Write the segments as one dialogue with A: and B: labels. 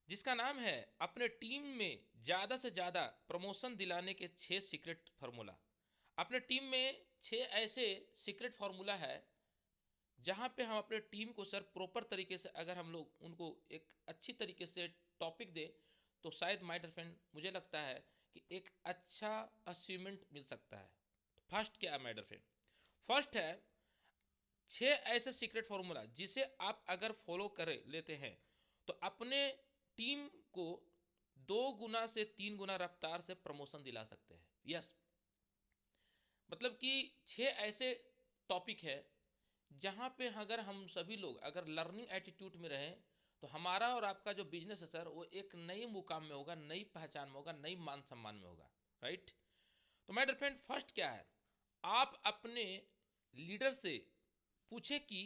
A: जिसका नाम है अपने टीम में ज़्यादा से ज़्यादा प्रमोशन दिलाने के 6 सीक्रेट फार्मूला। अपने टीम में 6 ऐसे सीक्रेट फार्मूला है जहाँ पे हम अपने टीम को सर प्रॉपर तरीके से अगर हम लोग उनको एक अच्छी तरीके से टॉपिक दें तो शायद माय डियर फ्रेंड मुझे लगता है कि एक अच्छा अचीवमेंट मिल सकता है। फर्स्ट क्या है माय डियर फ्रेंड? फर्स्ट है 6 ऐसे सीक्रेट फार्मूला जिसे आप अगर फॉलो कर लेते हैं तो अपने टीम को 2 गुना से 3 गुना रफ्तार से प्रमोशन दिला सकते हैं। यस, मतलब कि 6 ऐसे टॉपिक है जहाँ पे अगर हम सभी लोग अगर लर्निंग एटीट्यूड में रहें तो हमारा और आपका जो बिजनेस है सर वो एक नई मुकाम में होगा, नई पहचान में होगा, नई मान सम्मान में होगा। राइट? तो माय डियर फ्रेंड फर्स्ट क्या है, आप अपने लीडर से पूछे कि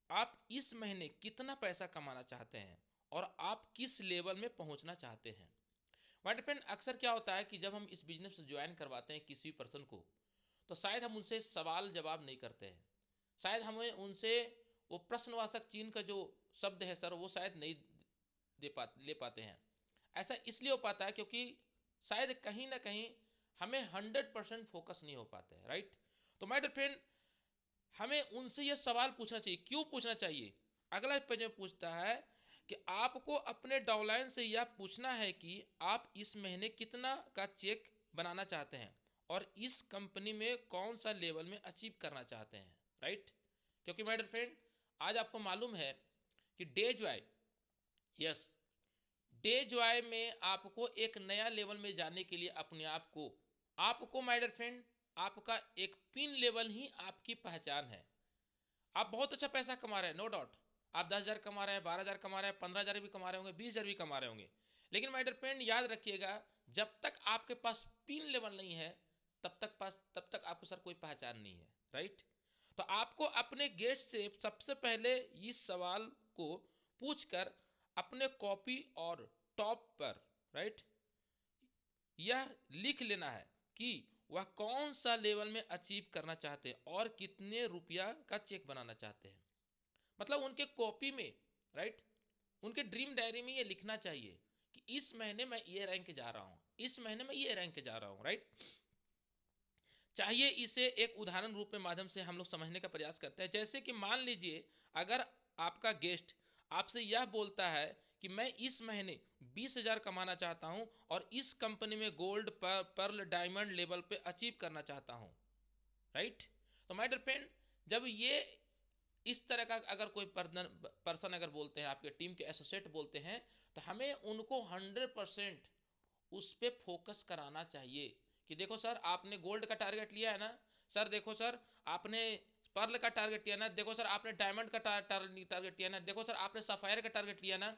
A: आप इस महीने कितना पैसा कमाना चाहते हैं और आप किस लेवल में पहुंचना चाहते हैं। माय डियर फ्रेंड अक्सर क्या होता है कि जब हम इस बिजनेस से ज्वाइन करवाते हैं किसी पर्सन को तो शायद हम उनसे सवाल जवाब नहीं करते हैं, शायद हमें उनसे वो प्रश्नवाचक चिन्ह का जो शब्द है सर वो शायद नहीं ले पाते हैं। ऐसा इसलिए हो पाता है क्योंकि शायद कहीं ना कहीं हमें 100% फोकस नहीं हो पाते हैं। राइट? तो माय डियर फ्रेंड हमें उनसे यह सवाल पूछना चाहिए। क्यों पूछना चाहिए? अगला पेज में पूछता है कि आपको अपने डाउनलाइन से यह पूछना है कि आप इस महीने कितना का चेक बनाना चाहते हैं और इस कंपनी में कौन सा लेवल में अचीव करना चाहते हैं। राइट? क्योंकि माय डियर फ्रेंड आज आपको मालूम है कि day Joy, yes, day Joy में आपको एक नया लेवल में जाने के लिए अपने आपको माय डियर फ्रेंड आपका एक पिन लेवल ही आपकी पहचान है। आप बहुत अच्छा पैसा कमा रहे हैं, नो डाउट। आप 10,000 कमा रहे हैं, 12,000 कमा रहे हैं, 15,000 भी कमा रहे होंगे, 20,000 भी कमा रहे होंगे, लेकिन माय डियर फ्रेंड याद रखिएगा जब तक आपके पास पिन लेवल नहीं है तब तक आपको सर कोई पहचान नहीं है। राइट? तो आपको अपने गेस्ट से सबसे पहले इस सवाल को पूछकर अपने कॉपी और टॉप पर, राइट, यह लिख लेना है कि वह कौन सा लेवल में अचीव करना चाहते हैं और कितने रुपया का चेक बनाना चाहते हैं। मतलब उनके कॉपी में, राइट, उनके ड्रीम डायरी में ये लिखना चाहिए कि इस महीने मैं ये रैंक जा रहा हूं, इस महीने में ये रैंक जा रहा हूं। राइट? चाहिए इसे एक उदाहरण रूप में माध्यम से हम लोग समझने का प्रयास करते हैं। जैसे कि मान लीजिए अगर आपका गेस्ट आपसे यह बोलता है कि मैं इस महीने 20,000 कमाना चाहता हूं और इस कंपनी में गोल्ड पर्ल डायमंड लेवल पे अचीव करना चाहता हूं। राइट? तो माय डियर फ्रेंड जब ये इस तरह का अगर कोई पर्सन अगर बोलते हैं, आपके टीम के एसोसिएट बोलते हैं, तो हमें उनको 100% उस पर फोकस कराना चाहिए कि देखो सर आपने गोल्ड का टारगेट लिया है ना, सर देखो सर आपने पर्ल का टारगेट लिया ना, देखो सर आपने डायमंड का टारगेट लिया ना, देखो सर आपने सफायर का टारगेट लिया ना,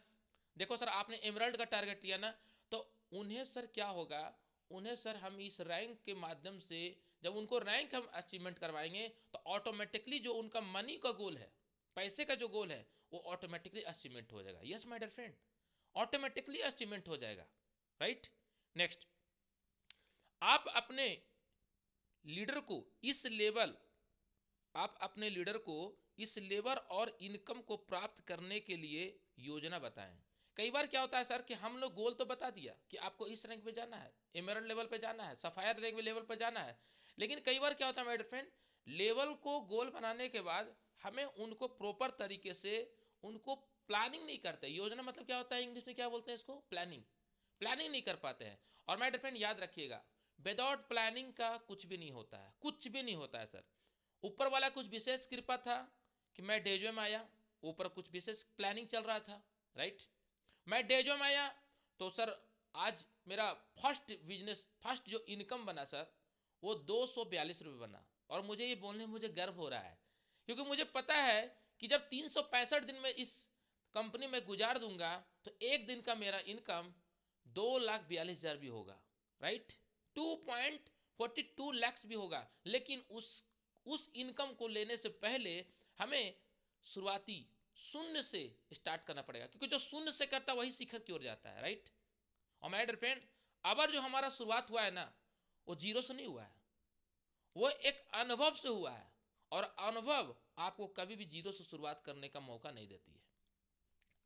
A: देखो सर आपने एमराल्ड का टारगेट लिया ना। तो उन्हें सर क्या होगा, उन्हें सर हम इस रैंक के माध्यम से जब उनको रैंक हम अचीवमेंट करवाएंगे तो ऑटोमेटिकली जो उनका मनी का गोल है, पैसे का जो गोल है, वो ऑटोमेटिकली अचीवमेंट हो जाएगा। Yes my dear friend, automatically achievement हो जाएगा। राइट? नेक्स्ट, आप अपने लीडर को इस लेवल आप अपने लीडर को इस लेबर और इनकम को प्राप्त करने के लिए योजना बताएं। कई बार क्या होता है सर कि हम लोग गोल तो बता दिया कि आपको इस रैंक पे जाना है, एमरल्ड लेवल पे जाना है, सफायर रैंक लेवल पे जाना है, लेकिन कई बार क्या होता है मेरे फ्रेंड, लेवल को गोल बनाने के बाद हमें उनको प्रॉपर तरीके से उनको प्लानिंग नहीं करते। योजना मतलब क्या होता है, इंग्लिश में क्या बोलते हैं इसको, प्लानिंग। प्लानिंग नहीं कर पाते हैं। और माय डियर फ्रेंड याद रखिएगा विदाउट प्लानिंग का कुछ भी नहीं होता है, कुछ भी नहीं होता है सर। ऊपर वाला कुछ विशेष कृपा था कि मैं डेजो में आया, ऊपर कुछ विशेष प्लानिंग चल रहा था। राइट? मैं डेजो में आया तो सर आज मेरा फर्स्ट बिजनेस, फर्स्ट जो इनकम बना सर वो 242 रुपये बना। और मुझे ये बोलने में मुझे गर्व हो रहा है क्योंकि मुझे पता है कि जब 365 दिन में इस कंपनी में गुजार दूंगा तो एक दिन का मेरा इनकम 2,42,000 भी होगा। राइट? 2.42 लाख भी होगा। लेकिन उस इनकम को लेने से पहले हमें शुरुआती शून्य से स्टार्ट करना पड़ेगा, क्योंकि जो शून्य से करता है वही शिखर की ओर जाता है। राइट? और माय डियर फ्रेंड अबर जो हमारा शुरुआत हुआ है ना वो जीरो से नहीं हुआ है, वो एक अनुभव से हुआ है। और अनुभव आपको कभी भी जीरो से शुरुआत करने का मौका नहीं देती है।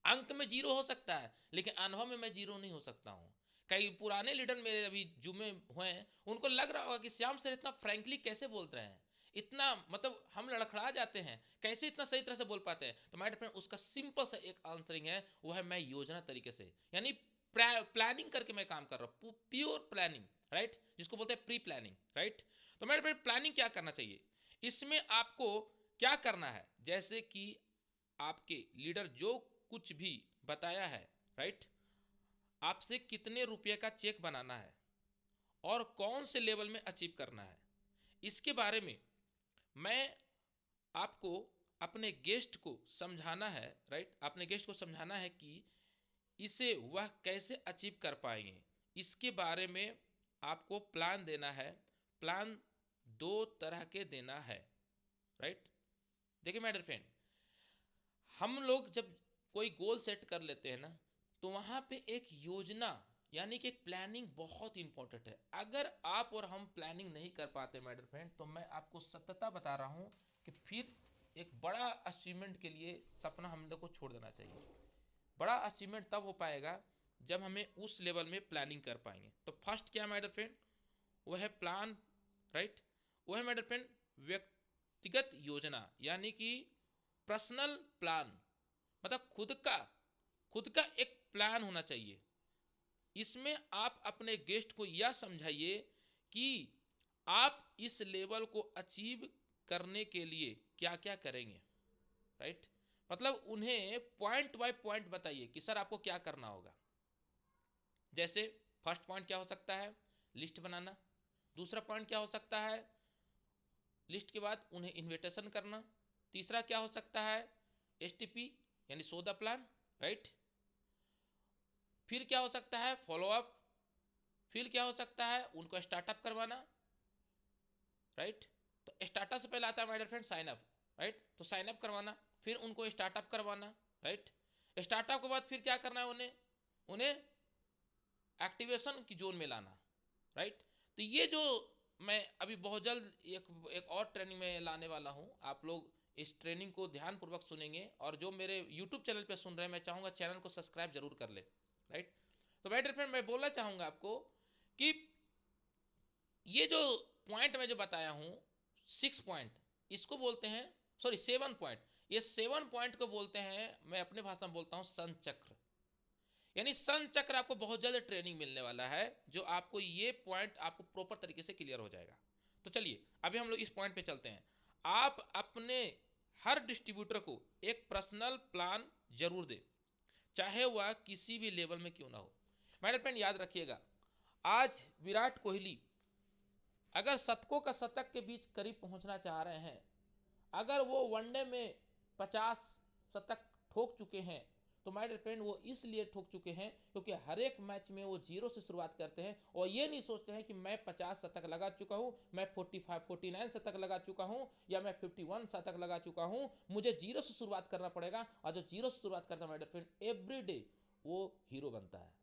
A: अंक में जीरो हो सकता है, लेकिन अनुभव में मैं जीरो नहीं हो सकता हूँ। कई पुराने लीडर मेरे अभी जुमे हुए हैं, उनको लग रहा होगा कि श्याम सर इतना फ्रैंकली कैसे बोल रहे हैं, इतना मतलब हम लड़खड़ा जाते हैं, कैसे इतना सही तरह से बोल पाते हैं। तो माय फ्रेंड, उसका सिंपल सा एक आंसरिंग है, वो है मैं योजना तरीके से, यानी प्लानिंग करके मैं काम कर रहा हूँ, प्योर प्लानिंग, राइट, जिसको बोलते हैं प्री प्लानिंग, राइट। तो मेरे फ्रेंड, प्लानिंग क्या करना चाहिए, इसमें आपको क्या करना है, जैसे कि आपके लीडर जो कुछ भी बताया है, राइट, आपसे कितने रुपए का चेक बनाना है और कौन से लेवल में अचीव करना है, इसके बारे में मैं आपको अपने गेस्ट को समझाना है, राइट, अपने गेस्ट को समझाना है कि इसे वह कैसे अचीव कर पाएंगे, इसके बारे में आपको प्लान देना है। प्लान दो तरह के देना है, राइट। देखिए माय डियर फ्रेंड, हम लोग जब कोई गोल सेट कर लेते हैं ना, तो वहां पे एक योजना यानी कि एक प्लानिंग बहुत इंपॉर्टेंट है। अगर आप और हम प्लानिंग नहीं कर पाते माय डियर फ्रेंड, तो मैं आपको सत्यता बता रहा हूं कि फिर एक बड़ा अचीवमेंट के लिए सपना हम लोग को छोड़ देना चाहिए। बड़ा अचीवमेंट तब हो पाएगा जब हमें उस लेवल में प्लानिंग कर पाएंगे। तो फर्स्ट क्या माय डियर फ्रेंड, वह है प्लान, राइट। वह है माय डियर फ्रेंड व्यक्तिगत योजना, यानी कि पर्सनल प्लान, मतलब खुद का एक प्लान होना चाहिए। इसमें आप अपने गेस्ट को यह समझाइए कि आप इस लेवल को अचीव करने के लिए क्या क्या करेंगे, राइट। मतलब उन्हें पॉइंट बाय पॉइंट बताइए कि सर आपको क्या करना होगा। जैसे फर्स्ट पॉइंट क्या हो सकता है, लिस्ट बनाना। दूसरा पॉइंट क्या हो सकता है, लिस्ट के बाद उन्हें इन्विटेशन करना। तीसरा क्या हो सकता है, एसटीपी यानी सौदा प्लान, राइट। फिर क्या हो सकता है, फॉलोअप। फिर क्या हो सकता है, उनको स्टार्टअप करवाना, राइट। तो स्टार्टअप से पहले आता है my dear friend sign up, right. तो साइन अप करवाना, फिर उनको स्टार्टअप करवाना, राइट। स्टार्टअप के बाद फिर क्या करना है, उन्हें उन्हें एक्टिवेशन की जोन में लाना, राइट। तो ये जो मैं अभी बहुत जल्द एक और ट्रेनिंग में लाने वाला हूं, आप लोग इस ट्रेनिंग को ध्यानपूर्वक सुनेंगे। और जो मेरे यूट्यूब चैनल पे सुन रहे हैं, मैं चाहूंगा चैनल को सब्सक्राइब जरूर कर ले, राइट। तो माय डियर फ्रेंड, मैं बोलना चाहूंगा आपको कि ये जो पॉइंट मैं जो बताया हूं, 6 पॉइंट, इसको बोलते हैं, सॉरी 7 पॉइंट, ये 7 पॉइंट को बोलते हैं, मैं अपने भाषा में बोलता हूं सन चक्र। यानी सन चक्र आपको बहुत जल्द ट्रेनिंग मिलने वाला है, जो आपको ये पॉइंट आपको प्रॉपर तरीके से क्लियर हो जाएगा। तो चलिए अभी हम लोग इस पॉइंट पे चलते हैं। आप अपने हर डिस्ट्रीब्यूटर को एक पर्सनल प्लान जरूर दे, चाहे वह किसी भी लेवल में क्यों ना हो। मेरे फ्रेंड याद रखिएगा, आज विराट कोहली अगर शतकों का शतक के बीच करीब पहुंचना चाह रहे हैं, अगर वो वनडे में 50 शतक ठोक चुके हैं, तो माय डियर फ्रेंड वो इसलिए ठोक चुके हैं क्योंकि हर एक मैच में वो जीरो से शुरुआत करते हैं और ये नहीं सोचते हैं कि मैं 50 शतक लगा चुका हूं, मैं 49 शतक लगा चुका हूं, या मैं 51 शतक लगा चुका हूं। मुझे जीरो से शुरुआत करना पड़ेगा, और जो जीरो से शुरुआत करता है my dear friend, every day वो हीरो बनता है।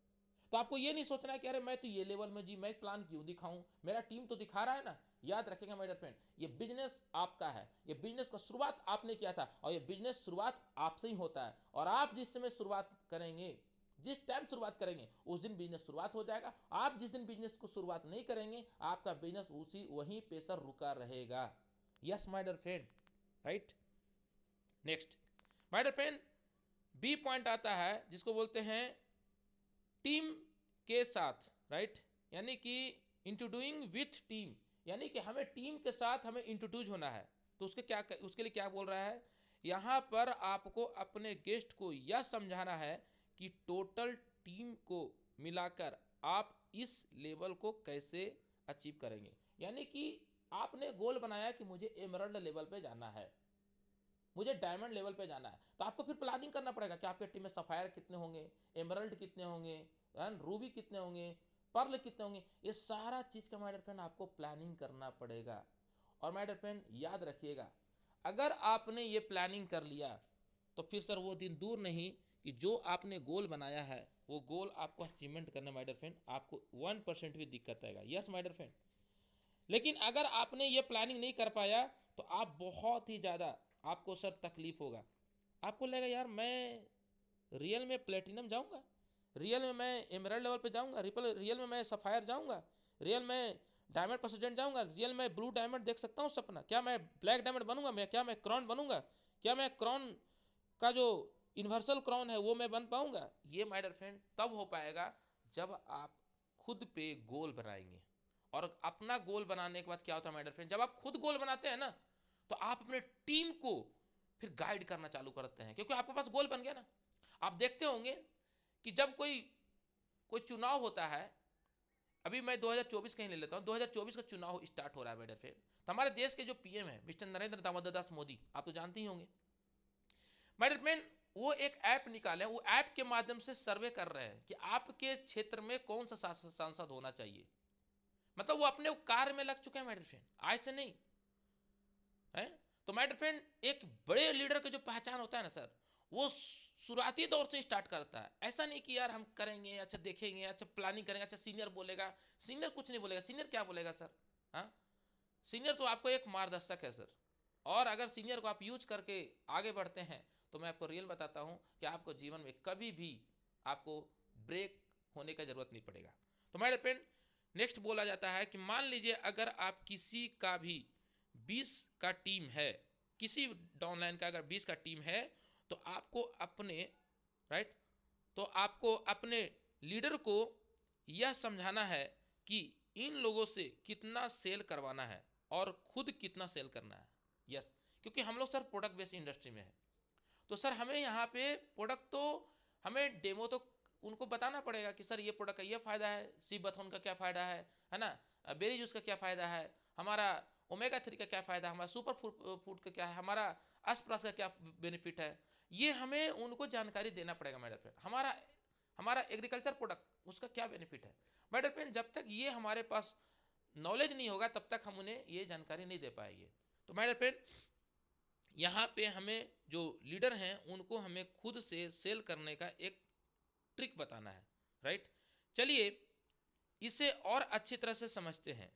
A: तो आपको ये नहीं सोचना है कि अरे मैं तो ये लेवल में जी, मैं प्लान क्यों दिखाऊं, मेरा टीम तो दिखा रहा है ना। याद रखेंगे माय डियर फ्रेंड, ये बिजनेस आपका है, ये बिजनेस का शुरुआत आपने किया था, और ये बिजनेस शुरुआत आपसे ही होता है। और आप जिस समय शुरुआत करेंगे, जिस टाइम शुरुआत करेंगे, उस दिन बिजनेस शुरुआत हो जाएगा। आप जिस दिन बिजनेस को शुरुआत नहीं करेंगे, आपका बिजनेस उसी वहीं पे सर रुका रहेगा। Yes my dear friend, right. Next my dear friend, B point आता है जिसको बोलते हैं टीम के साथ, राइट, यानी कि इंट्रोड्यूइंग विथ टीम, यानी कि हमें टीम के साथ हमें इंट्रोड्यूस होना है। तो उसके लिए क्या बोल रहा है, यहाँ पर आपको अपने गेस्ट को यह समझाना है कि टोटल टीम को मिलाकर आप इस लेवल को कैसे अचीव करेंगे। यानी कि आपने गोल बनाया कि मुझे एमरल्ड लेवल पे जाना है, मुझे डायमंड लेवल पे जाना है, तो आपको फिर प्लानिंग करना पड़ेगा कि आपके टीम में सफायर कितने होंगे, एमरल्ड कितने होंगे, रूबी कितने होंगे, पर्ल कितने होंगे। ये सारा चीज़ का माय डियर फ्रेंड आपको प्लानिंग करना पड़ेगा। और माय डियर फ्रेंड याद रखिएगा, अगर आपने ये प्लानिंग कर लिया, तो फिर सर वो दिन दूर नहीं कि जो आपने गोल बनाया है, वो गोल आपको अचीवमेंट करने माय डियर फ्रेंड आपको 1% भी दिक्कत आएगा। यस माय डियर फ्रेंड, लेकिन अगर आपने ये प्लानिंग नहीं कर पाया, तो आप बहुत ही ज़्यादा, आपको सर तकलीफ होगा। आपको लगेगा यार मैं रियल में प्लेटिनम जाऊँगा, रियल में मैं एमराल्ड लेवल पे जाऊँगा, रियल में मैं सफ़ायर जाऊँगा, रियल में डायमंड प्रेसिडेंट जाऊँगा, रियल में ब्लू डायमंड देख सकता हूँ सपना, क्या मैं ब्लैक डायमंड बनूंगा, क्या मैं क्रॉन बनूंगा, क्या मैं क्रॉन का जो यूनिवर्सल क्रॉन है वो मैं बन पाऊंगा? ये माय डियर फ्रेंड तब हो पाएगा जब आप खुद पे गोल बनाएंगे। और अपना गोल बनाने के बाद क्या होता है माय डियर फ्रेंड, जब आप खुद गोल बनाते हैं ना तो आप अपने टीम को फिर गाइड करना चालू करते हैं, क्योंकि आपके पास गोल बन गया ना। आप देखते होंगे कि जब कोई कोई चुनाव होता है, अभी मैं 2024 कहीं ले लेता हूँ, 2024 का चुनाव स्टार्ट हो रहा है मेरे फ्रेंड, तो हमारे देश के जो पीएम है मिस्टर नरेंद्र दामोदर दास मोदी, आप तो जानते ही होंगे मेरे फ्रेंड, वो एक ऐप निकाले, वो ऐप के माध्यम से सर्वे कर रहे हैं कि आपके क्षेत्र में कौन सा सांसद होना चाहिए। मतलब वो अपने कार्य में लग चुके हैं मेरे फ्रेंड, आज से नहीं है। तो मेरे फ्रेंड, एक बड़े लीडर का जो पहचान होता है ना सर, वो शुरुआती दौर से स्टार्ट करता है। ऐसा नहीं कि यार हम करेंगे, अच्छा देखेंगे, अच्छा प्लानिंग करेंगे, अच्छा सीनियर बोलेगा। सीनियर कुछ नहीं बोलेगा, सीनियर क्या बोलेगा सर? हाँ, सीनियर तो आपको एक मार्गदर्शक है सर। और अगर सीनियर को आप यूज करके आगे बढ़ते हैं तो मैं आपको रियल बताता हूं कि आपको जीवन में कभी भी आपको ब्रेक होने का जरूरत नहीं पड़ेगा। तो मेरे फ्रेंड, नेक्स्ट बोला जाता है कि मान लीजिए अगर आप किसी का भी 20 का टीम है, किसी डाउनलाइन का अगर 20 का टीम है, तो आपको अपने राइट तो आपको अपने लीडर को यह समझाना है कि इन लोगों से कितना सेल करवाना है और खुद कितना सेल करना है। यस, क्योंकि हम लोग सर प्रोडक्ट बेस्ड इंडस्ट्री में है, तो सर हमें यहाँ पे प्रोडक्ट तो हमें डेमो तो उनको बताना पड़ेगा कि सर ये प्रोडक्ट का ये फ़ायदा है, सी बथोन का क्या फ़ायदा है ना, बेरी जूस का क्या फ़ायदा है, हमारा ओमेगा 3 का क्या फ़ायदा, हमारा सुपर फूड का क्या है, हमारा एस्प्रास का क्या बेनिफिट है, ये हमें उनको जानकारी देना पड़ेगा मेरे फ्रेंड। हमारा एग्रीकल्चर प्रोडक्ट उसका क्या बेनिफिट है मेरे फ्रेंड। जब तक ये हमारे पास नॉलेज नहीं होगा तब तक हम उन्हें ये जानकारी नहीं दे पाएंगे। तो मेरे फ्रेंड, यहाँ पे हमें जो लीडर हैं उनको हमें खुद से सेल करने का एक ट्रिक बताना है, राइट। चलिए इसे और अच्छी तरह से समझते हैं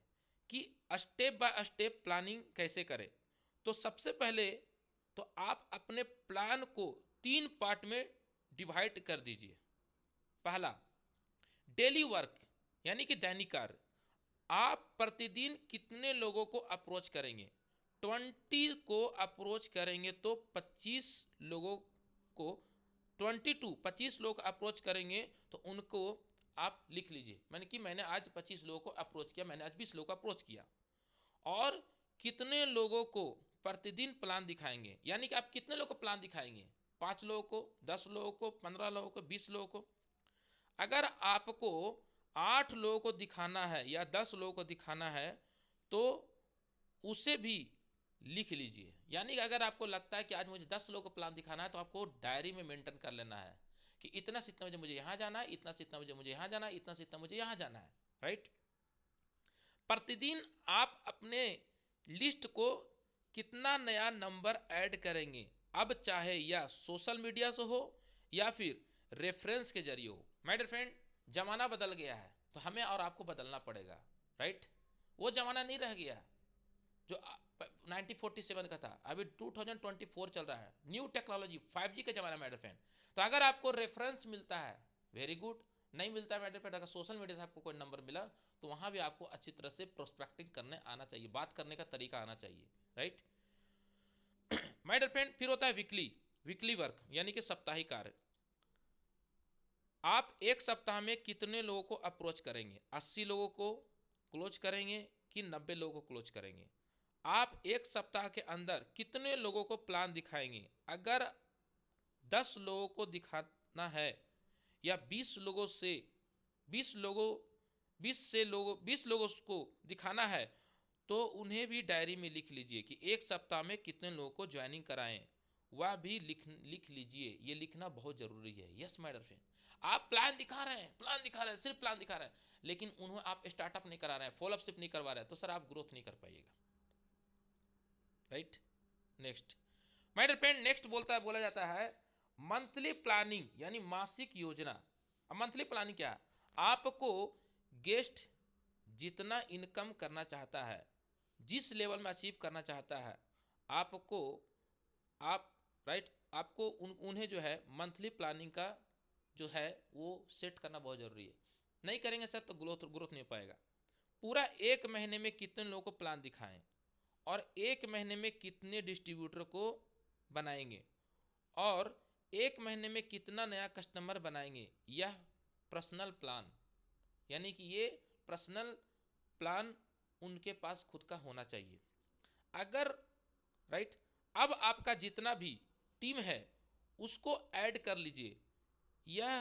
A: कि स्टेप बाय स्टेप प्लानिंग कैसे करें। तो सबसे पहले तो आप अपने प्लान को 3 पार्ट में डिवाइड कर दीजिए। पहला, डेली वर्क यानी कि दैनिक कार्य। आप प्रतिदिन कितने लोगों को अप्रोच करेंगे? 20 को अप्रोच करेंगे तो 25 लोगों को 25 लोग अप्रोच करेंगे तो उनको आप लिख लीजिए। मैंने आज 25 लोगों को अप्रोच किया, मैंने आज 20 लोगों को अप्रोच किया। और कितने लोगों को प्रतिदिन प्लान दिखाएंगे, यानी कि आप कितने लोगों को प्लान दिखाएंगे? 5 लोगों को, 10 लोगों को, 15 लोगों को, 20 लोगों को। अगर आपको 8 लोगों को दिखाना है या 10 लोगों को दिखाना है तो उसे भी लिख लीजिए। यानी कि अगर आपको लगता है कि आज मुझे 10 लोगों को प्लान दिखाना है तो आपको डायरी में मेंटेन कर लेना है कि इतना से इतना बजे मुझे यहाँ जाना है, इतना से इतना बजे मुझे यहाँ जाना है, इतना से इतना मुझे यहाँ जाना है, राइट। प्रतिदिन आप अपने लिस्ट को कितना नया नंबर ऐड करेंगे, अब चाहे या सोशल मीडिया से हो या फिर रेफरेंस के जरिए हो। माय डियर फ्रेंड, जमाना बदल गया है तो हमें और आपको बदलना पड़ेगा, राइट। वो जमाना नहीं रह गया जो 1947 का था, अभी 2024 चल रहा है, न्यू टेक्नोलॉजी 5G का जमाना मेरे फ्रेंड। तो अगर आपको रेफरेंस मिलता है वेरी गुड, नहीं मिलता है मेरे फ्रेंड, अगर सोशल मीडिया से आपको कोई नंबर मिला तो वहां भी आपको अच्छी तरह से प्रोस्पेक्टिंग करने आना चाहिए, बात करने का तरीका आना चाहिए, राइट। माय डियर फ्रेंड, फिर होता है वीकली वर्क यानी कि साप्ताहिक कार्य। आप एक सप्ताह में कितने लोगों को अप्रोच करेंगे? 80 लोगों को क्लोज करेंगे कि 90 लोगों को क्लोज करेंगे? आप एक सप्ताह के अंदर कितने लोगों को प्लान दिखाएंगे? अगर 10 लोगों को दिखाना है या 20 लोगों से 20 लोगों 20 लोगों को दिखाना है तो उन्हें भी डायरी में लिख लीजिए कि एक सप्ताह में कितने लोगों को ज्वाइनिंग कराएं, वह भी लिख लीजिए। ये लिखना बहुत जरूरी है। यस माय डियर फ्रेंड, आप प्लान दिखा रहे हैं, सिर्फ प्लान दिखा रहे हैं, लेकिन उन्हें आप स्टार्टअप नहीं करा रहे हैं, फॉलोअप नहीं करवा रहे हैं, तो सर आप ग्रोथ नहीं कर पाइएगा, right. Next my dear friend, next बोला जाता है मंथली प्लानिंग यानी मासिक योजना। अब मंथली प्लानिंग क्या है? आपको गेस्ट जितना इनकम करना चाहता है, जिस लेवल में अचीव करना चाहता है, आपको आप राइट आपको उन्हें जो है मंथली प्लानिंग का जो है वो सेट करना बहुत ज़रूरी है। नहीं करेंगे सर तो ग्रोथ नहीं हो पाएगा। पूरा 1 महीने में कितने लोगों को प्लान दिखाएं और 1 महीने में कितने डिस्ट्रीब्यूटर को बनाएंगे और 1 महीने में कितना नया कस्टमर बनाएंगे, यह पर्सनल प्लान, यानी कि ये पर्सनल प्लान उनके पास खुद का होना चाहिए। अगर राइट अब आपका जितना भी टीम है उसको ऐड कर लीजिए, यह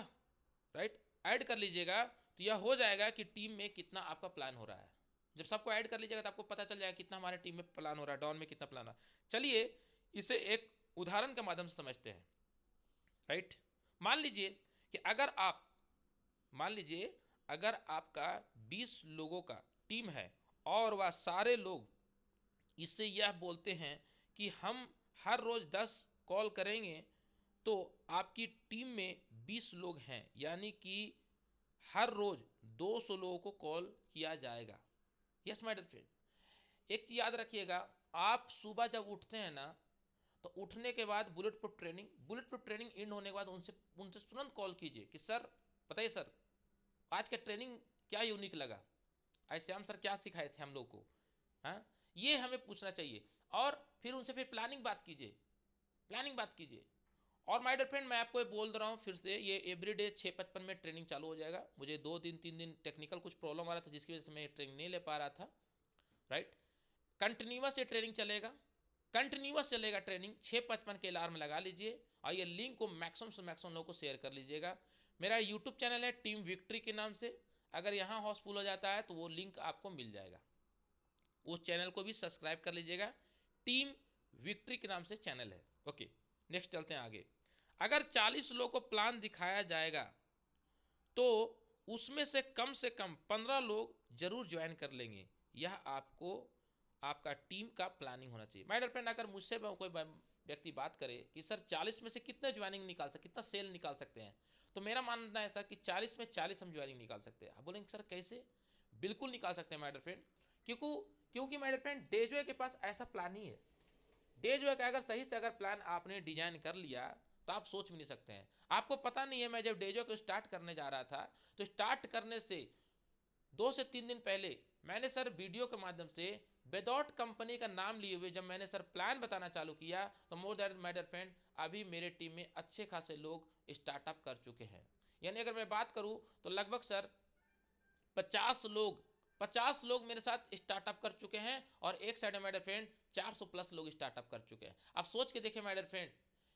A: राइट ऐड कर लीजिएगा तो यह हो जाएगा कि टीम में कितना आपका प्लान हो रहा है। जब सबको ऐड कर लीजिएगा तो आपको पता चल जाएगा कितना हमारे टीम में प्लान हो रहा है, डाउन में कितना प्लान हो रहा है। चलिए इसे एक उदाहरण के माध्यम से समझते हैं। राइट मान लीजिए कि अगर आपका 20 लोगों का टीम है और वह सारे लोग इससे यह बोलते हैं कि हम हर रोज 10 कॉल करेंगे, तो आपकी टीम में 20 लोग हैं, यानी कि हर रोज 200 लोगों को कॉल किया जाएगा। यस माय डियर फ्रेंड, एक चीज याद रखिएगा, आप सुबह जब उठते हैं ना तो उठने के बाद बुलेट प्रूफ ट्रेनिंग इन होने के बाद उनसे तुरंत कॉल कीजिए कि सर बताइए सर आज का ट्रेनिंग क्या यूनिक लगा, आज श्याम सर क्या सिखाए थे हम लोग को, हाँ ये हमें पूछना चाहिए। और फिर उनसे फिर प्लानिंग बात कीजिए। और माय डियर फ्रेंड मैं आपको बोल दे रहा हूँ फिर से, ये एवरीडे 6:55 में ट्रेनिंग चालू हो जाएगा। मुझे 3 दिन टेक्निकल कुछ प्रॉब्लम आ रहा था जिसकी वजह से मैं ट्रेनिंग नहीं ले पा रहा था। राइट कंटिन्यूअस ये ट्रेनिंग चलेगा ट्रेनिंग। 6:55 के अलार्म लगा लीजिए और ये लिंक को मैक्सिमम से मैक्सिमम लोगों को शेयर कर लीजिएगा। मेरा यूट्यूब चैनल है टीम विक्ट्री के नाम से, अगर यहाँ हाउसफुल हो जाता है तो वो लिंक आपको मिल जाएगा, उस चैनल को भी सब्सक्राइब कर लीजिएगा। टीम विक्ट्री के नाम से चैनल है। ओके नेक्स्ट चलते हैं आगे। अगर 40 लोगों को प्लान दिखाया जाएगा तो उसमें से कम 15 लोग जरूर ज्वाइन कर लेंगे। यह आपका टीम का प्लानिंग होना चाहिए। माय डियर फ्रेंड अगर मुझसे कोई व्यक्ति बात करे कि सर 40 में से कितना ज्वाइनिंग निकाल सकते, कितना सेल निकाल सकते हैं, तो मेरा मानना है सर कि 40 में 40 हम ज्वाइनिंग निकाल सकते हैं। आप बोलेंगे सर कैसे? बिल्कुल निकाल सकते हैं माय डियर फ्रेंड, क्योंकि माय डियर फ्रेंड डेजॉय के पास ऐसा प्लान ही है। डेजॉय का अगर सही से अगर प्लान आपने डिजाइन कर लिया तो आप सोच भी नहीं सकते हैं। आपको पता नहीं है, मैं जब डेजॉय को स्टार्ट करने जा रहा था तो स्टार्ट करने से 2 से 3 दिन पहले मैंने सर वीडियो के माध्यम से विदाउट कंपनी का नाम लिए हुए जब मैंने सर प्लान बताना चालू किया तो more that my dear friend अभी मेरे टीम में अच्छे खासे लोग स्टार्टअप कर चुके हैं। यानी अगर मैं बात करूं तो लगभग सर 50 लोग मेरे साथ स्टार्टअप कर चुके हैं और एक साइड में माय डियर फ्रेंड 400 प्लस लोग स्टार्टअप कर चुके हैं। आप सोच के देखिए माय डियर फ्रेंड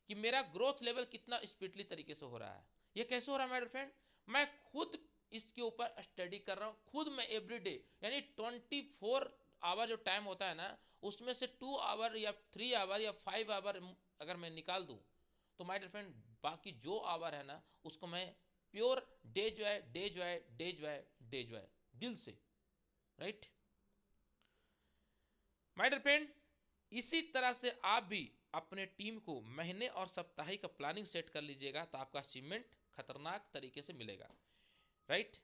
A: कि मेरा ग्रोथ लेवल कितना स्पीडली तरीके से हो रहा है। ये कैसे हो रहा है माय डियर फ्रेंड? मैं खुद इसके ऊपर स्टडी कर रहा हूँ, खुद मैं एवरीडे यानी 24 आवर जो टाइम होता है ना उसमें से 2 आवर या 3 आवर या 5 आवर अगर मैं निकाल दूं तो माय डियर फ्रेंड बाकी जो आवर है ना उसको मैं प्योर डे जॉय दिल से। राइट माय डियर फ्रेंड इसी तरह से आप भी अपने टीम को महीने और साप्ताहिक प्लानिंग सेट कर लीजिएगा तो आपका अचीवमेंट खतरनाक तरीके से मिलेगा। Right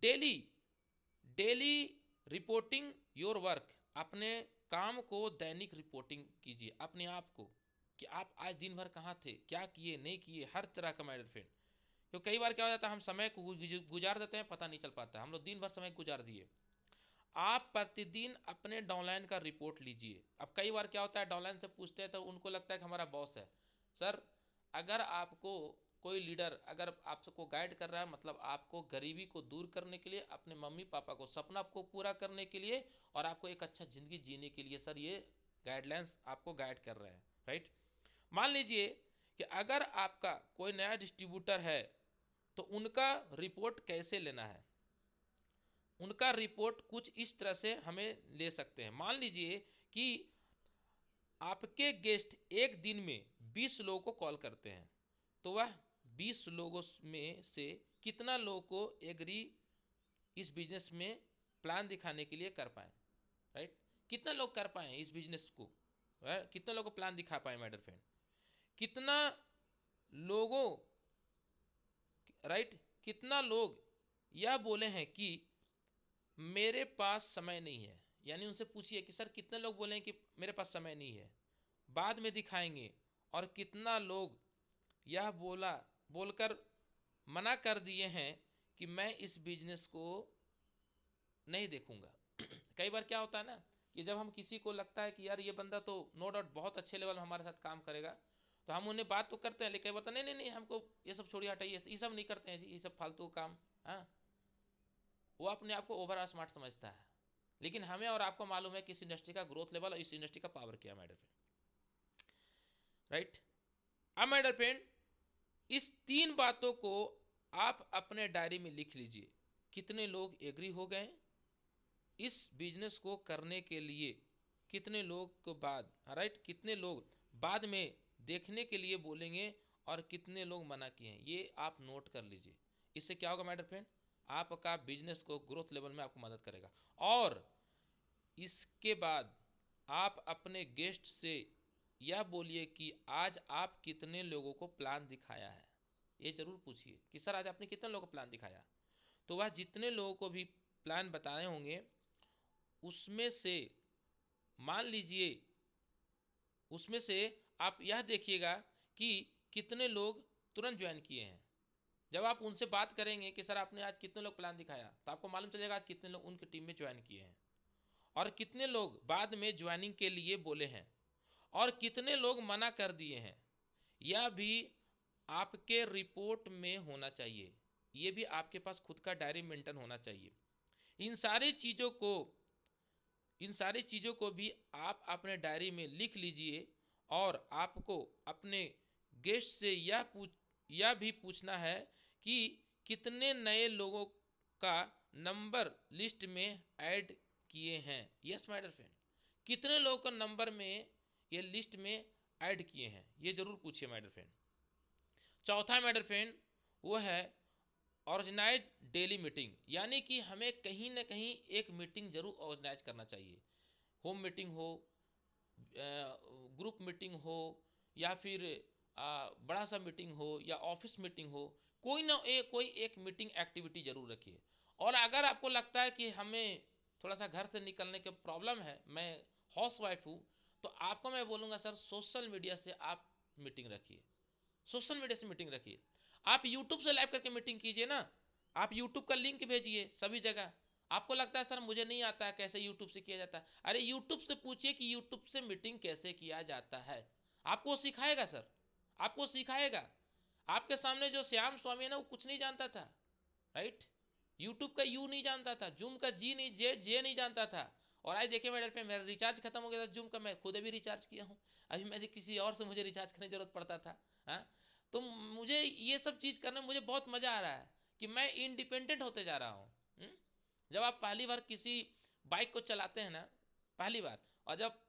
A: daily reporting your work, अपने काम को दैनिक रिपोर्टिंग कीजिए अपने आप को कि आप आज दिन भर कहाँ थे, क्या किए नहीं किए, हर तरह का माय डियर फ्रेंड। तो कई बार क्या हो जाता है हम समय को गुजार देते हैं, पता नहीं चल पाता, हम लोग दिन भर समय गुजार दिए। आप प्रतिदिन अपने डाउनलाइन का रिपोर्ट लीजिए। अब कई बार क्या होता है डाउनलाइन से पूछते हैं तो उनको लगता है कि हमारा बॉस है। सर अगर आपको कोई लीडर अगर आपको गाइड कर रहा है मतलब आपको गरीबी को दूर करने के लिए, अपने मम्मी पापा को सपना को पूरा करने के लिए और आपको एक अच्छा ज़िंदगी जीने के लिए सर ये गाइडलाइंस आपको गाइड कर रहे हैं। राइट मान लीजिए कि अगर आपका कोई नया डिस्ट्रीब्यूटर है तो उनका रिपोर्ट कैसे लेना है, उनका रिपोर्ट कुछ इस तरह से हमें ले सकते हैं। मान लीजिए कि आपके गेस्ट एक दिन में 20 लोगों को कॉल करते हैं तो वह 20 लोगों में से कितना लोगों को एग्री इस बिजनेस में प्लान दिखाने के लिए कर पाए। राइट कितना लोग कर पाए इस बिजनेस को, कितना लोगों को प्लान दिखा पाए माय डियर फ्रेंड, कितना लोगों राइट कितना लोग यह बोले हैं कि मेरे पास समय नहीं है। यानी उनसे पूछिए कि सर कितने लोग बोले हैं कि मेरे पास समय नहीं है, बाद में दिखाएंगे, और कितना लोग यह बोलकर मना कर दिए हैं कि मैं इस बिजनेस को नहीं देखूंगा। कई बार क्या होता है ना कि जब हम किसी को लगता है कि यार ये बंदा तो नो डाउट बहुत अच्छे लेवल में हमारे साथ काम करेगा, तो हम उन्हें बात तो करते हैं, लेकिन कई बार तो नहीं नहीं नहीं हमको ये सब छोड़िए, हटाइए, ये सब नहीं करते हैं जी, ये सब फालतू काम। हाँ, वो अपने आप को ओवर स्मार्ट समझता है, लेकिन हमें और आपको मालूम है कि इस इंडस्ट्री का ग्रोथ लेवल और इस इंडस्ट्री का पावर क्या है माय डियर फ्रेंड, राइट। अब माय डियर फ्रेंड, इस 3 बातों को आप अपने डायरी में लिख लीजिए। कितने लोग एग्री हो गए इस बिजनेस को करने के लिए, कितने लोग को बाद, राइट, कितने लोग बाद में देखने के लिए बोलेंगे और कितने लोग मना किए हैं, ये आप नोट कर लीजिए। इससे क्या होगा माय डियर फ्रेंड, आपका बिजनेस को ग्रोथ लेवल में आपको मदद करेगा। और इसके बाद आप अपने गेस्ट से यह बोलिए कि आज आप कितने लोगों को प्लान दिखाया है, ये जरूर पूछिए कि सर आज आपने कितने लोगों को प्लान दिखाया। तो वह जितने लोगों को भी प्लान बताए होंगे उसमें से मान लीजिए, उसमें से आप यह देखिएगा कि कितने लोग तुरंत ज्वाइन किए हैं। जब आप उनसे बात करेंगे कि सर आपने आज कितने लोग प्लान दिखाया, तो आपको मालूम चलेगा आज कितने लोग उनकी टीम में ज्वाइन किए हैं और कितने लोग बाद में ज्वाइनिंग के लिए बोले हैं और कितने लोग मना कर दिए हैं। यह भी आपके रिपोर्ट में होना चाहिए, ये भी आपके पास खुद का डायरी मेंटेन होना चाहिए। इन सारी चीज़ों को भी आप अपने डायरी में लिख लीजिए। और आपको अपने गेस्ट से यह भी पूछना है कि कितने नए लोगों का नंबर लिस्ट में ऐड किए हैं। यस माय डियर फ्रेंड, कितने लोगों का नंबर में ये लिस्ट में ऐड किए हैं, ये जरूर पूछिए माय डियर फ्रेंड। चौथा माय डियर फ्रेंड वो है ऑर्गेनाइज डेली मीटिंग, यानी कि हमें कहीं ना कहीं एक मीटिंग जरूर ऑर्गेनाइज करना चाहिए। होम मीटिंग हो, ग्रुप मीटिंग हो, या फिर बड़ा सा मीटिंग हो, या ऑफिस मीटिंग हो, कोई एक मीटिंग एक्टिविटी जरूर रखिए। और अगर आपको लगता है कि हमें थोड़ा सा घर से निकलने के प्रॉब्लम है, मैं हाउस वाइफ हूँ, तो आपको मैं बोलूँगा सर सोशल मीडिया से आप मीटिंग रखिए, सोशल मीडिया से मीटिंग रखिए। आप यूट्यूब से लाइव करके मीटिंग कीजिए ना, आप यूट्यूब का लिंक भेजिए सभी जगह। आपको लगता है सर मुझे नहीं आता है कैसे यूट्यूब से किया जाता है, अरे यूट्यूब से पूछिए कि यूट्यूब से मीटिंग कैसे किया जाता है, आपको सिखाएगा सर, आपको सिखाएगा। आपके सामने जो श्याम स्वामी है ना, वो कुछ नहीं जानता था, राइट। यूट्यूब का यू नहीं जानता था, जूम का जी नहीं, जे नहीं जानता था। और आज देखिए मेरे पे मेरा रिचार्ज खत्म हो गया था जूम का, मैं खुद भी रिचार्ज किया हूँ। अभी मैं किसी और से मुझे रिचार्ज करने की जरूरत पड़ता था। हाँ, तो मुझे ये सब चीज़ करने में मुझे बहुत मज़ा आ रहा है कि मैं इंडिपेंडेंट होते जा रहा हूँ। जब आप पहली बार किसी बाइक को चलाते हैं ना, पहली बार, और जब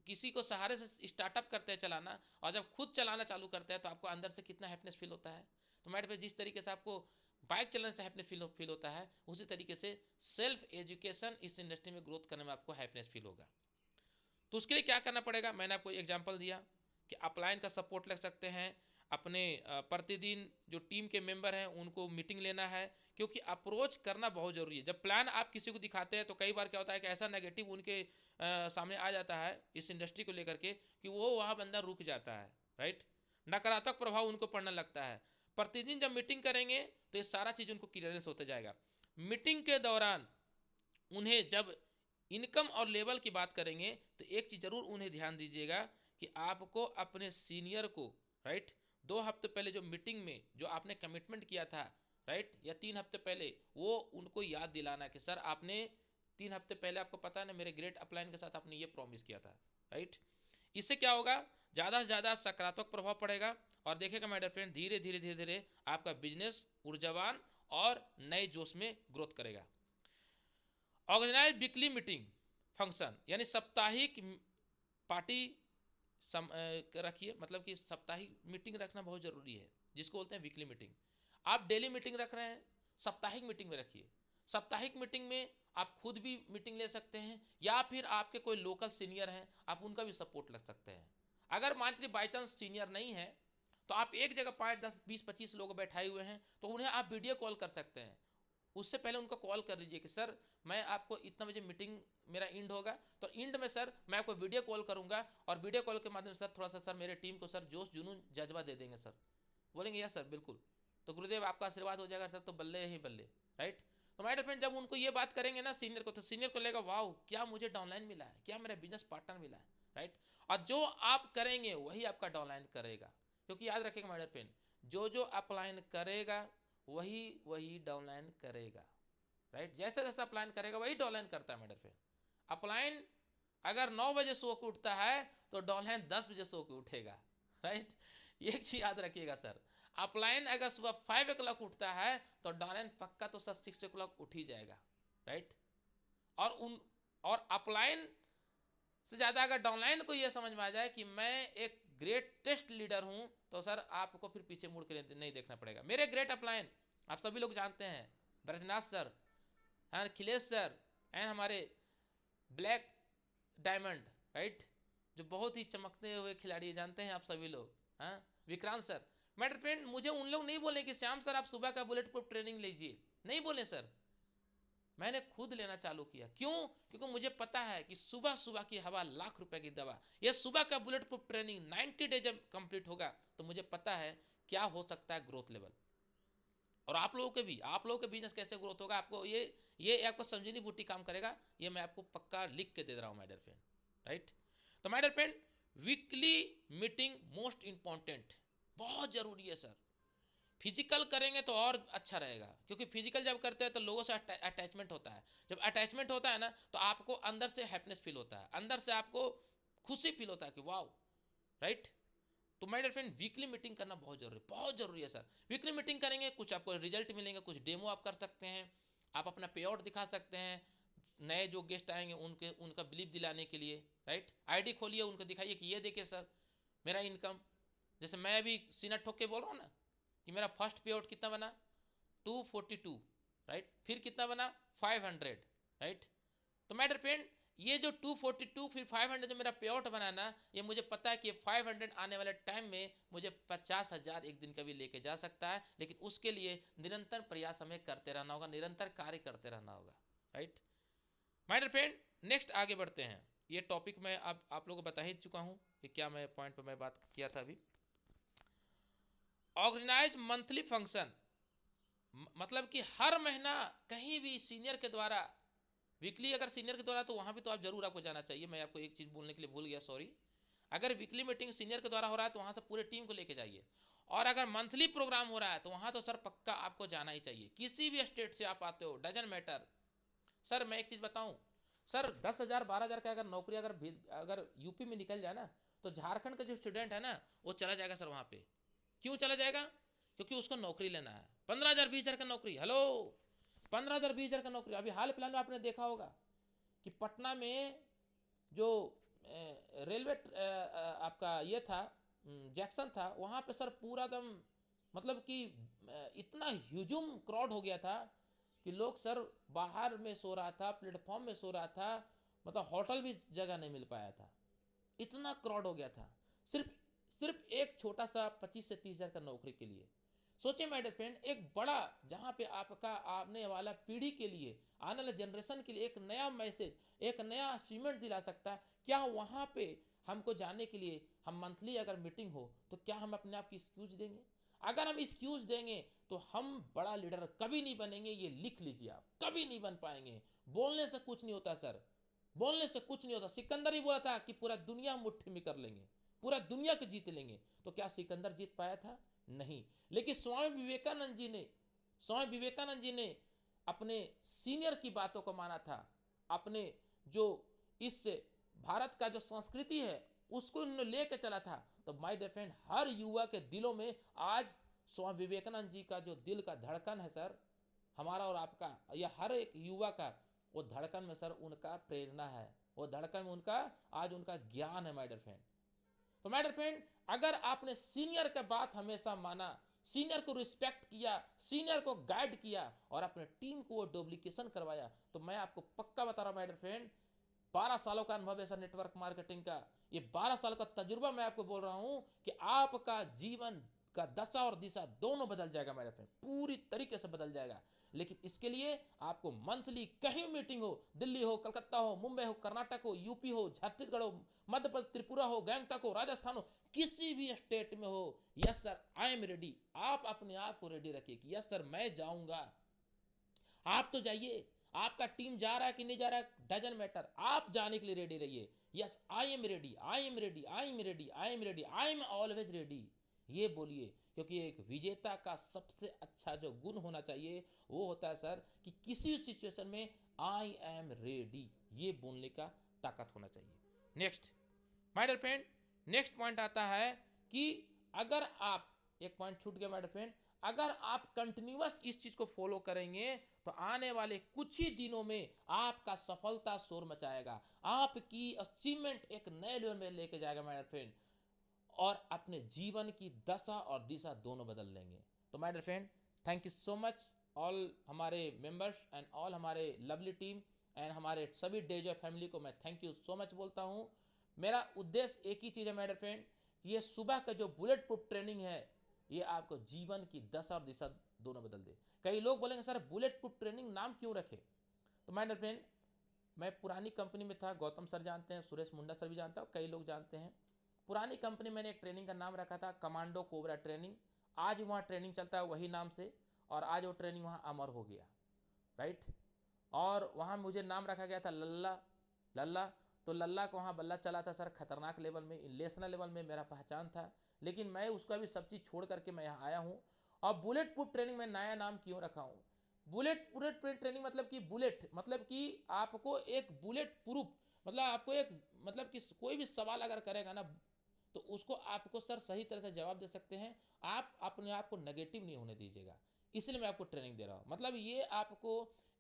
A: किसी को सहारे से स्टार्टअप करते हैं चलाना, और जब खुद चलाना चालू करते हैं, तो आपको अंदर से कितना हैप्पीनेस फील होता है। तो मेरे पे जिस तरीके से आपको बाइक चलाने से हैप्पीनेस फील होता है, उसी तरीके से सेल्फ एजुकेशन इस इंडस्ट्री में ग्रोथ करने में आपको हैप्पीनेस फील होगा। तो उसके लिए क्या करना पड़ेगा, मैंने आपको एग्जाम्पल दिया कि अपलाइन का सपोर्ट लग सकते हैं। अपने प्रतिदिन जो टीम के मेंबर हैं उनको मीटिंग लेना है, क्योंकि अप्रोच करना बहुत ज़रूरी है। जब प्लान आप किसी को दिखाते हैं तो कई बार क्या होता है कि ऐसा नेगेटिव उनके सामने आ जाता है इस इंडस्ट्री को लेकर के कि वो वहाँ बंदा रुक जाता है, राइट। नकारात्मक प्रभाव उनको पड़ने लगता है। प्रतिदिन जब मीटिंग करेंगे तो ये सारा चीज़ उनको क्लियरेंस होते जाएगा। मीटिंग के दौरान उन्हें जब इनकम और लेवल की बात करेंगे तो एक चीज़ ज़रूर उन्हें ध्यान दीजिएगा कि आपको अपने सीनियर को, राइट, 2 हफ्ते पहले जो मीटिंग में जो आपने कमिटमेंट किया था, राइट, या 3 हफ्ते पहले, वो उनको याद दिलाना कि सर आपने 3 हफ्ते पहले, आपको पता है ना, मेरे ग्रेट अपलाइन के साथ आपने ये प्रॉमिस किया था, राइट। इससे क्या होगा, ज़्यादा से ज़्यादा सकारात्मक प्रभाव पड़ेगा। और देखेगा माय डियर फ्रेंड, धीरे धीरे धीरे धीरे आपका बिजनेस ऊर्जावान और नए जोश में ग्रोथ करेगा। ऑर्गेनाइज वीकली मीटिंग फंक्शन, यानी साप्ताहिक पार्टी रखिए, मतलब कि साप्ताहिक मीटिंग रखना बहुत ज़रूरी है, जिसको बोलते हैं वीकली मीटिंग। आप डेली मीटिंग रख रहे हैं, साप्ताहिक मीटिंग में रखिए। साप्ताहिक मीटिंग में आप खुद भी मीटिंग ले सकते हैं, या फिर आपके कोई लोकल सीनियर हैं, आप उनका भी सपोर्ट लग सकते हैं। अगर मान लीजिए बाई चांस सीनियर नहीं है, तो आप एक जगह 5, 10, 20, 25 लोग बैठाए हुए हैं, तो उन्हें आप वीडियो कॉल कर सकते हैं। उससे पहले उनको कॉल कर लीजिए कि सर मैं आपको इतना बजे मीटिंग मेरा इंड होगा, तो इंड में सर मैं आपको वीडियो कॉल करूंगा, और वीडियो कॉल के माध्यम से सर थोड़ा सा सर मेरे टीम को सर जोश जुनून जज्बा दे देंगे। सर बोलेंगे यस सर बिल्कुल, तो गुरुदेव आपका आशीर्वाद हो जाएगा सर, तो बल्ले ही बल्ले, राइट। तो माय डियर फ्रेंड, जब उनको ये बात करेंगे ना सीनियर को, तो सीनियर को लगेगा वाओ क्या मुझे डाउनलाइन मिला है, क्या मेरा बिजनेस पार्टनर मिला है, राइट। और जो आप करेंगे वही आपका डाउनलाइन करेगा, क्योंकि याद रखेगा माय डियर फ्रेंड, जो अपलाइन करेगा वही वही डाउनलाइन करेगा, राइट। जैसे जैसा अपलाइन करेगा वही डाउनलाइन करता है माय डियर फ्रेंड। अपलाइन अगर 9 बजे सो के उठता है तो डाउनलाइन 10 बजे सो के उठेगा, राइट। एक चीज याद रखिएगा सर, अपलाइन अगर सुबह 5 o'clock उठता है तो डाउनलाइन पक्का तो सर 6 o'clock उठ ही जाएगा, राइट। और अपलाइन से ज्यादा अगर डाउनलाइन को यह समझ में आ जाए कि मैं एक ग्रेटेस्ट लीडर हूं, तो सर आपको फिर पीछे मुड़ के नहीं देखना पड़ेगा। मेरे ग्रेट अपलाइन आप सभी लोग जानते हैं, ब्रजनाथ सर, हाँ अखिलेश सर, एंड हमारे ब्लैक डायमंड, राइट, जो बहुत ही चमकते हुए खिलाड़ी जानते हैं आप सभी लोग, हाँ विक्रांत सर। मेरे फ्रेंड मुझे उन लोग नहीं बोले कि श्याम सर आप सुबह का बुलेट प्रूफ ट्रेनिंग लीजिए, नहीं बोले सर, मैंने खुद लेना चालू किया। क्यों? क्योंकि मुझे पता है कि सुबह सुबह की हवा लाख रुपए की दवा, ये सुबह का बुलेट प्रूफ ट्रेनिंग 90 डे जब कंप्लीट होगा तो मुझे पता है क्या हो सकता है ग्रोथ लेवल। और आप लोगों के भी, आप लोगों के बिजनेस कैसे ग्रोथ होगा, आपको ये आपको संजीवनी बूटी काम करेगा, ये मैं आपको पक्का लिख के दे रहा हूं माय डियर फ्रेंड, राइट। तो my dear friend, weekly meeting most important, बहुत जरूरी है सर। फिजिकल करेंगे तो और अच्छा रहेगा, क्योंकि फिजिकल जब करते हैं तो लोगों से अटैचमेंट होता है, जब अटैचमेंट होता है ना तो आपको अंदर से हैप्पीनेस फील होता है, अंदर से आपको खुशी फील होता है कि वाओ, राइट। तो my dear friend, weekly meeting करना बहुत जरूरी है सर। वीकली मीटिंग करेंगे, कुछ आपको रिजल्ट मिलेंगे, कुछ डेमो आप कर सकते हैं, आप अपना पे आउट दिखा सकते हैं, नए जो गेस्ट आएंगे उनका बिलीव दिलाने के लिए, राइट। आईडी खोलिए, उनको दिखाइए कि ये देखिए सर मेरा इनकम, जैसे मैं अभी सीना ठोक के बोल रहा हूँ ना कि मेरा फर्स्ट पे आउट कितना बना 242, राइट, फिर कितना बना 500, राइट। तो माय डियर फ्रेंड, ये जो 242 फिर 500 जो मेरा पे आउट बना ना, ये मुझे पता है कि 500 आने वाले टाइम में मुझे 50,000 एक दिन का भी लेके जा सकता है, लेकिन उसके लिए निरंतर प्रयास हमें करते रहना होगा, निरंतर कार्य करते रहना होगा, right. My dear friend, next आगे बढ़ते हैं। ये टॉपिक मैं आप लोगों को बता ही चुका हूं कि क्या मैं पॉइंट पर मैं बात किया था अभी। ऑर्गेनाइज मंथली फंक्शन, मतलब कि हर महीना कहीं भी सीनियर के द्वारा, वीकली अगर सीनियर के द्वारा तो वहां भी तो आप जरूर आपको जाना चाहिए। मैं आपको एक चीज बोलने के लिए भूल गया, सॉरी। अगर वीकली मीटिंग सीनियर के द्वारा हो रहा है तो वहां से पूरे टीम को लेके जाइए, और अगर मंथली प्रोग्राम हो रहा है तो वहां तो सर पक्का आपको जाना ही चाहिए। किसी भी स्टेट से आप आते हो, डजन मैटर। सर मैं एक चीज बताऊं सर, 10,000 12,000 का अगर नौकरी अगर यूपी में निकल जाए ना, तो झारखंड का जो स्टूडेंट है ना वो चला जाएगा सर वहां पे। क्यों चला जाएगा? क्योंकि उसको नौकरी लेना है। 15,000 20,000 का नौकरी, हेलो 15,000 20,000 का नौकरी। अभी हाल फिलहाल में आपने देखा होगा कि पटना में जो रेलवे आपका ये था जैक्सन था, वहाँ पे सर पूरा दम मतलब कि इतना ह्यूजुम क्राउड हो गया था कि लोग सर बाहर में सो रहा था, प्लेटफॉर्म में सो रहा था, मतलब होटल भी जगह नहीं मिल पाया था, इतना क्राउड हो गया था, सिर्फ एक छोटा सा 25 से 30,000 का नौकरी के लिए। सोचिए माय डियर फ्रेंड, एक बड़ा जहां पे आपका आने वाला पीढ़ी के लिए, आने वाले जनरेशन के लिए एक नया मैसेज, एक नया अचीवमेंट दिला सकता है। क्या वहां पे हमको जाने के लिए, हम मंथली अगर मीटिंग हो तो क्या हम अपने आप की एक्सक्यूज देंगे? अगर हम एक्सक्यूज देंगे तो हम बड़ा लीडर कभी नहीं बनेंगे, ये लिख लीजिए आप, कभी नहीं बन पाएंगे। बोलने से कुछ नहीं होता सर, बोलने से कुछ नहीं होता। सिकंदर ही बोला था कि पूरा दुनिया मुट्ठी में कर लेंगे, पूरा दुनिया को जीत लेंगे। तो क्या सिकंदर जीत पाया था? नहीं। लेकिन स्वामी विवेकानंद जी ने अपने सीनियर की बातों को माना था, अपने जो इस भारत का जो संस्कृति है उसको उन्होंने लेकर चला था। तो माय डियर फ्रेंड, हर युवा के दिलों में आज स्वामी विवेकानंद जी का जो दिल का धड़कन है सर, हमारा और आपका, या हर एक युवा का, वो धड़कन में सर उनका प्रेरणा है, वो धड़कन में उनका आज उनका ज्ञान है माय डियर फ्रेंड। तो माय डियर फ्रेंड, अगर आपने सीनियर का बात हमेशा माना, सीनियर को रिस्पेक्ट किया, सीनियर को गाइड किया और अपने टीम को वो डुप्लीकेशन करवाया, तो मैं आपको पक्का बता रहा हूं माय डियर फ्रेंड, 12 सालों का अनुभव है सर नेटवर्क मार्केटिंग का, ये 12 साल का तजुर्बा मैं आपको बोल रहा हूं कि आपका जीवन का दशा और दिशा दोनों बदल जाएगा मेरे फ्रेंड, पूरी तरीके से बदल जाएगा। लेकिन इसके लिए आपको मंथली कहीं मीटिंग हो, दिल्ली हो, कलकत्ता हो, मुंबई हो, कर्नाटक हो, यूपी हो, छत्तीसगढ़ हो, मध्य प्रदेश, त्रिपुरा हो, गैंगटॉक हो, राजस्थान हो, किसी भी स्टेट में हो, yes sir I am ready. आप अपने आप को रेडी रखिए कि यस सर मैं जाऊंगा। आप तो जाइए, आपका टीम जा रहा है कि नहीं जा रहा है डजंट मैटर, आप जाने के लिए रेडी रहिए। Yes I am ready, I am ready, I am ready, I am ready, I am always ready, ये बोलिए। क्योंकि एक विजेता का सबसे अच्छा जो गुण होना चाहिए वो होता है सर कि किसी सिचुएशन में आई एम रेडी, ये बोलने का ताकत होना चाहिए। Next my dear friend, next point आता है कि अगर आप, एक पॉइंट छूट गया माय डियर फ्रेंड, अगर आप कंटिन्यूअस इस चीज को फॉलो करेंगे तो आने वाले कुछ ही दिनों में आपका सफलता शोर मचाएगा, आपकी अचीवमेंट एक नए लेवल में लेके जाएगा माय डियर फ्रेंड, और अपने जीवन की दशा और दिशा दोनों बदल लेंगे। तो my dear friend, thank you so much all हमारे मेंबर्स एंड ऑल हमारे लवली टीम एंड हमारे सभी डेजॉय फैमिली को मैं थैंक यू सो मच बोलता हूँ। मेरा उद्देश्य एक ही चीज़ है माय डियर फ्रेंड, ये सुबह का जो बुलेट प्रूफ ट्रेनिंग है ये आपको जीवन की दशा और दिशा दोनों बदल दे। कई लोग बोलेंगे सर बुलेट प्रूफ ट्रेनिंग नाम क्यों रखे? तो माय डियर फ्रेंड, मैं पुरानी कंपनी में था, गौतम सर जानते हैं, सुरेश मुंडा सर भी जानता है, कई लोग जानते हैं। पुरानी कंपनी मैंने एक ट्रेनिंग का नाम रखा था कमांडो कोबरा ट्रेनिंग। आज वहाँ ट्रेनिंग चलता है वही नाम से, और आज वो ट्रेनिंग वहाँ अमर हो गया, राइट। और वहाँ मुझे नाम रखा गया था लल्ला। लल्ला तो लल्ला को वहाँ बल्ला चला था सर, खतरनाक लेवल में, नेशनल लेवल में मेरा पहचान था। लेकिन मैं उसका भी सब चीज़ छोड़ करके मैं यहाँ आया हूँ। और बुलेट प्रूफ ट्रेनिंग में नया नाम क्यों रखा हूँ? बुलेट बुलेट प्रूफ ट्रेनिंग मतलब कि बुलेट मतलब कि आपको एक बुलेट प्रूफ मतलब आपको एक मतलब कि कोई भी सवाल अगर करेगा ना तो उसको आपको सर सही तरह से जवाब दे सकते हैं। आप अपने आप को नेगेटिव नहीं होने दीजिएगा, इसलिए मैं आपको ट्रेनिंग दे रहा हूँ। मतलब ये आपको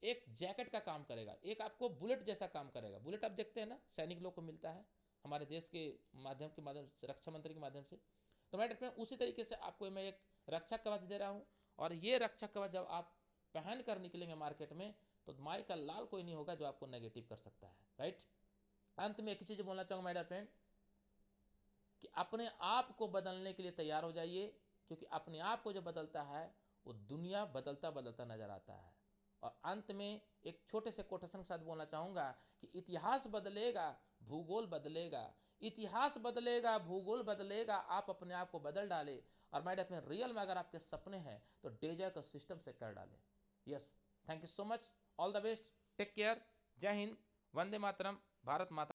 A: एक जैकेट का काम करेगा, एक आपको बुलेट जैसा काम करेगा। बुलेट आप देखते हैं ना सैनिक लोग को मिलता है हमारे देश के माध्यम से, रक्षा मंत्री के माध्यम से। तो मैं उसी तरीके से आपको मैं एक रक्षा कवच दे रहा हूँ, और ये रक्षा कवच जब आप पहन कर निकलेंगे मार्केट में तो माई का लाल कोई नहीं होगा जो आपको नेगेटिव कर सकता है, राइट। अंत में एक चीज़ बोलना चाहूँगा माय डियर फ्रेंड कि अपने आप को बदलने के लिए तैयार हो जाइए, क्योंकि अपने आप को जो बदलता है वो दुनिया बदलता बदलता नजर आता है। और अंत में एक छोटे से कोटेशन के साथ बोलना चाहूँगा कि इतिहास बदलेगा, भूगोल बदलेगा, इतिहास बदलेगा, भूगोल बदलेगा, आप अपने आप को बदल डाले। और मैं अपने रियल में अगर आपके सपने हैं तो डेजा को सिस्टम से कर डाले। Yes, thank you so much, all the best, take care, जय हिंद, वंदे मातरम, भारत माता।